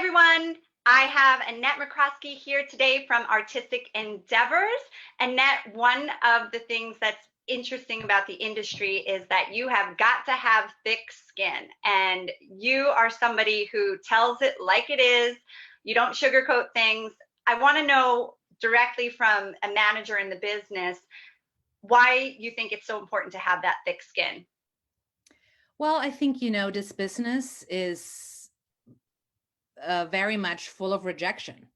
everyone. I have Annette McCroskey here today from Artistic Endeavors. Annette, one of the things that's interesting about the industry is that you have got to have thick skin, and you are somebody who tells it like it is. You don't sugarcoat things. I want to know directly from a manager in the business why you think it's so important to have that thick skin. Well, I think, this business is very much full of rejection.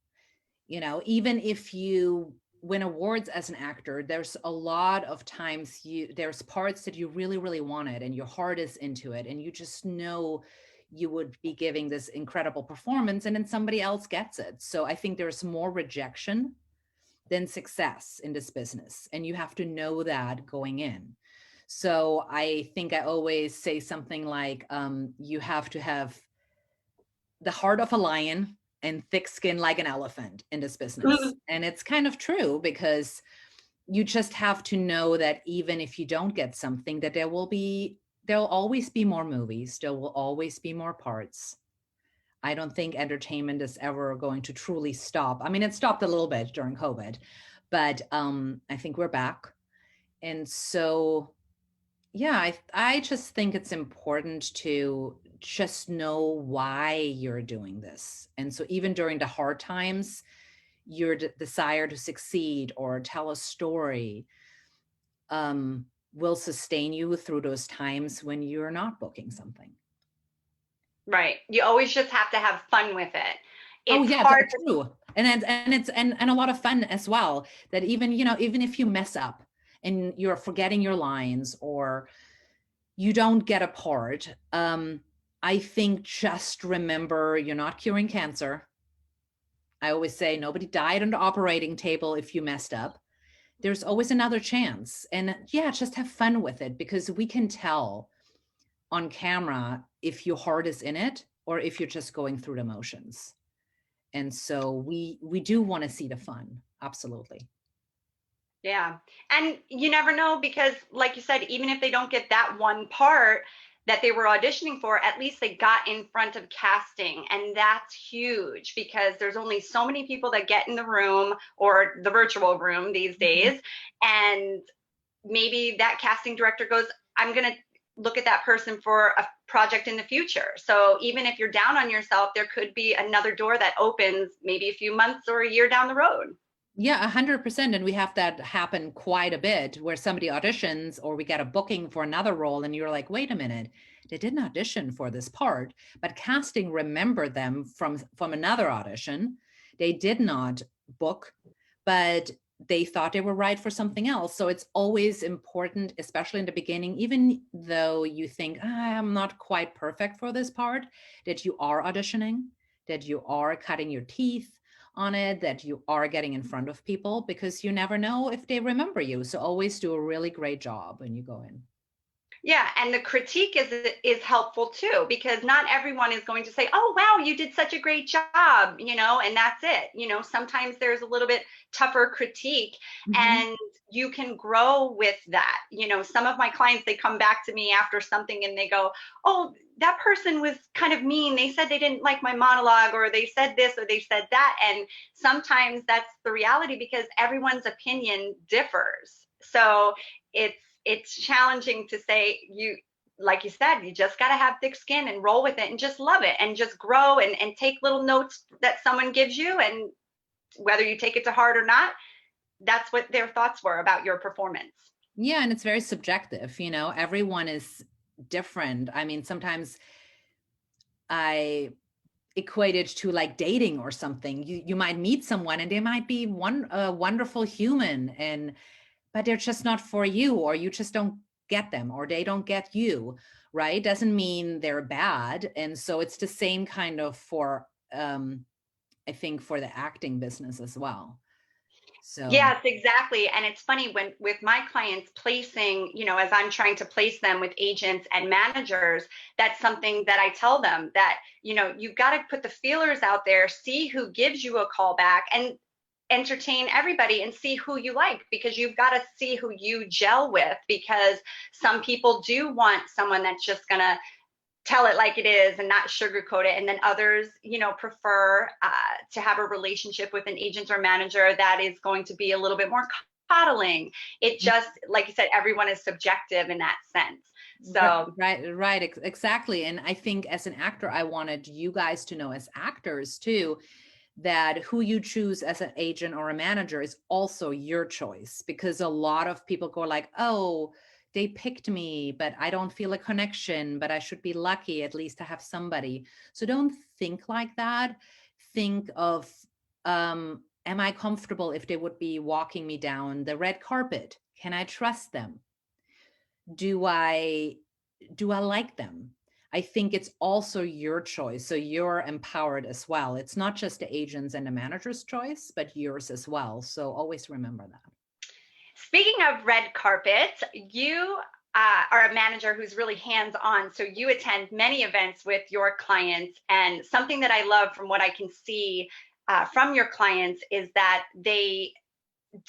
Even if you win awards as an actor, there's a lot of times there's parts that you really, really wanted and your heart is into it. And you just know you would be giving this incredible performance and then somebody else gets it. So I think there's more rejection than success in this business. And you have to know that going in. So I think I always say something like, you have to have the heart of a lion and thick skin like an elephant in this business. And it's kind of true because you just have to know that even if you don't get something, that there'll always be more movies. There will always be more parts. I don't think entertainment is ever going to truly stop. I mean, it stopped a little bit during COVID, but I think we're back. And so yeah, I just think it's important to just know why you're doing this. And so even during the hard times, your desire to succeed or tell a story will sustain you through those times when you're not booking something. Right. You always just have to have fun with it. Oh It's yeah, hard. true. And a lot of fun as well. That even, even if you mess up and you're forgetting your lines or you don't get a part, I think just remember you're not curing cancer. I always say nobody died on the operating table if you messed up. There's always another chance. And yeah, just have fun with it because we can tell on camera if your heart is in it or if you're just going through the motions. And so we do want to see the fun. Absolutely. Yeah. And you never know because, like you said, even if they don't get that one part that they were auditioning for, at least they got in front of casting. And that's huge because there's only so many people that get in the room or the virtual room these days. And maybe that casting director goes, I'm going to look at that person for a project in the future. So even if you're down on yourself, there could be another door that opens maybe a few months or a year down the road. Yeah, 100%. And we have that happen quite a bit where somebody auditions or we get a booking for another role and you're like, wait a minute, they didn't audition for this part, but casting remembered them from another audition. They did not book, but they thought they were right for something else. So it's always important, especially in the beginning, even though you think, I'm not quite perfect for this part, that you are auditioning, that you are cutting your teeth on it, that you are getting in front of people because you never know if they remember you. So always do a really great job when you go in. Yeah, and the critique is helpful too, because not everyone is going to say, "Oh, wow, you did such a great job," and that's it. Sometimes there's a little bit tougher critique, and you can grow with that. Some of my clients, they come back to me after something and they go, "Oh, that person was kind of mean. They said they didn't like my monologue, or they said this, or they said that." And sometimes that's the reality because everyone's opinion differs. So it's challenging to say, like you said, you just got to have thick skin and roll with it and just love it and just grow and take little notes that someone gives you, and whether you take it to heart or not, that's what their thoughts were about your performance. Yeah, and it's very subjective. Everyone is different. I mean, sometimes I equate it to like dating or something. You might meet someone and they might be a wonderful human, but they're just not for you, or you just don't get them, or they don't get you, right? Doesn't mean they're bad. And so it's the same kind of for, I think, for the acting business as well. So Yes, exactly. And it's funny when with my clients placing, as I'm trying to place them with agents and managers, that's something that I tell them that, you've got to put the feelers out there, see who gives you a call back, and entertain everybody and see who you like, because you've got to see who you gel with, because some people do want someone that's just going to tell it like it is and not sugarcoat it. And then others, prefer to have a relationship with an agent or manager that is going to be a little bit more coddling. It just, like you said, everyone is subjective in that sense. So Right, exactly. And I think as an actor, I wanted you guys to know as actors too, that who you choose as an agent or a manager is also your choice, because a lot of people go like, oh, they picked me, but I don't feel a connection, but I should be lucky at least to have somebody. So don't think like that. Think of, am I comfortable if they would be walking me down the red carpet? Can I trust them? Do I like them? I think it's also your choice. So you're empowered as well. It's not just the agent's and the manager's choice, but yours as well. So always remember that. speaking of red carpet, you are a manager who's really hands on. So you attend many events with your clients. And something that I love from what I can see from your clients is that they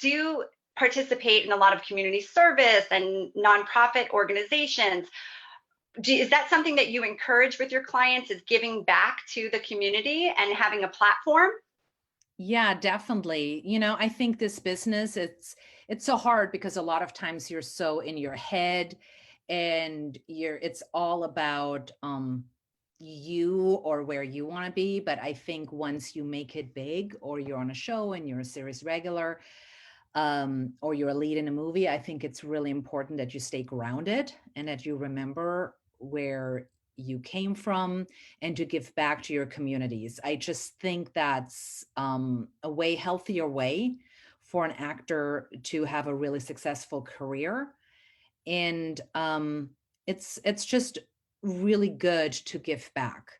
do participate in a lot of community service and nonprofit organizations. Is that something that you encourage with your clients, is giving back to the community and having a platform? Yeah, definitely. I think this business, it's so hard because a lot of times you're so in your head, and it's all about you or where you want to be. But I think once you make it big, or you're on a show and you're a series regular, or you're a lead in a movie, I think it's really important that you stay grounded and that you remember where you came from, and to give back to your communities. I just think that's a way healthier way for an actor to have a really successful career. And it's just really good to give back.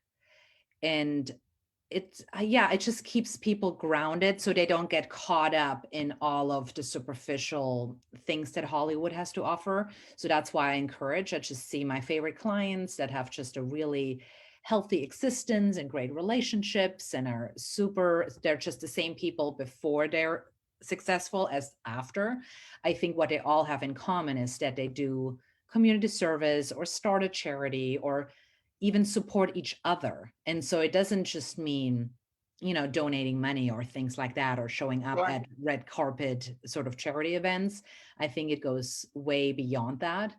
And yeah, it just keeps people grounded so they don't get caught up in all of the superficial things that Hollywood has to offer. So that's why I just see my favorite clients that have just a really healthy existence and great relationships, and they're just the same people before they're successful as after. I think what they all have in common is that they do community service or start a charity or even support each other. And so it doesn't just mean, donating money or things like that, or showing up Sure. at red carpet sort of charity events. I think it goes way beyond that,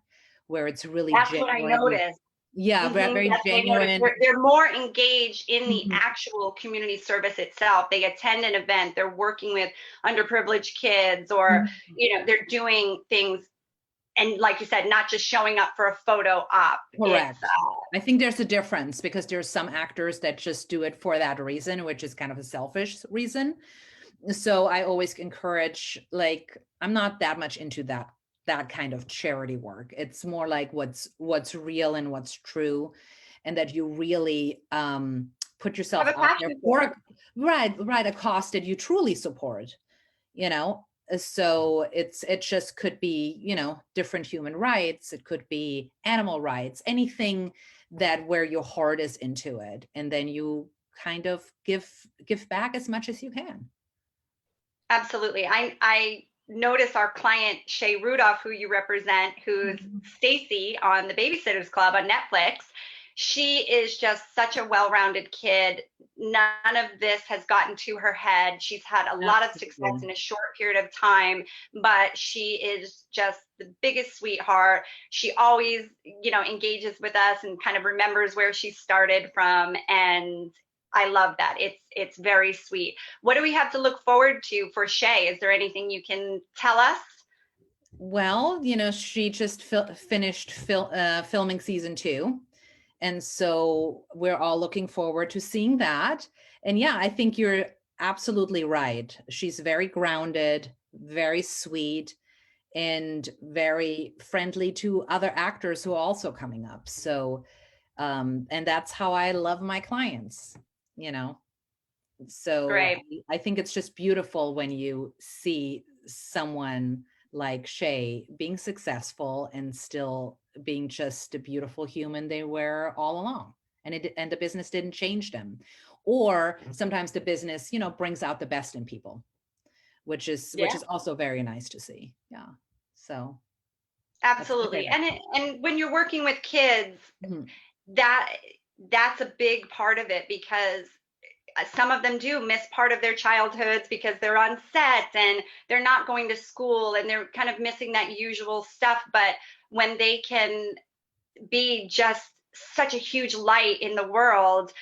where it's really That's what I genuine. noticed. Yeah, very That's what I noticed. genuine. They're more engaged in the Mhm. actual community service itself. They attend an event, they're working with underprivileged kids, or, Mhm. they're doing things. And like you said, not just showing up for a photo op. It's Correct. I think there's a difference, because there's some actors that just do it for that reason, which is kind of a selfish reason. So I always encourage, like, I'm not that much into that kind of charity work. It's more like what's real and what's true, and that you really put have yourself a out there passion for. for, right, a cause that you truly support, you know. So it just could be, different human rights, it could be animal rights, anything that where your heart is into it, and then you kind of give back as much as you can. Absolutely. I notice our client Shay Rudolph, who you represent, who's Mhm. Stacy on the Babysitters Club on Netflix. She is just such a well-rounded kid. None of this has gotten to her head. She's had a lot of success Absolutely. in a short period of time, but she is just the biggest sweetheart. She always, engages with us and kind of remembers where she started from, and I love that. It's very sweet. What do we have to look forward to for Shay? Is there anything you can tell us? Well, she just finished filming season 2. And so we're all looking forward to seeing that. And yeah, I think you're absolutely right. She's very grounded, very sweet, and very friendly to other actors who are also coming up. So, and that's how I love my clients, you know. So Great. I think it's just beautiful when you see someone like Shay being successful and still being just a beautiful human they were all along. And the business didn't change them. Or sometimes the business, brings out the best in people, which Yeah. is also very nice to see. Yeah. So that's my Absolutely. favorite. And when you're working with kids, Mhm. that that's a big part of it, because some of them do miss part of their childhoods because they're on set and they're not going to school and they're kind of missing that usual stuff. But when they can be just such a huge light in the world,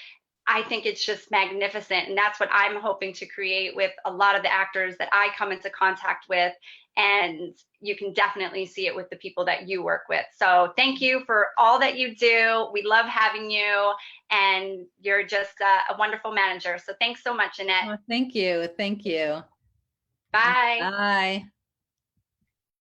I think it's just magnificent. And that's what I'm hoping to create with a lot of the actors that I come into contact with. And you can definitely see it with the people that you work with. So thank you for all that you do. We love having you, and you're just a wonderful manager. So thanks so much, Annette. Oh, thank you. Thank you. Bye. Bye.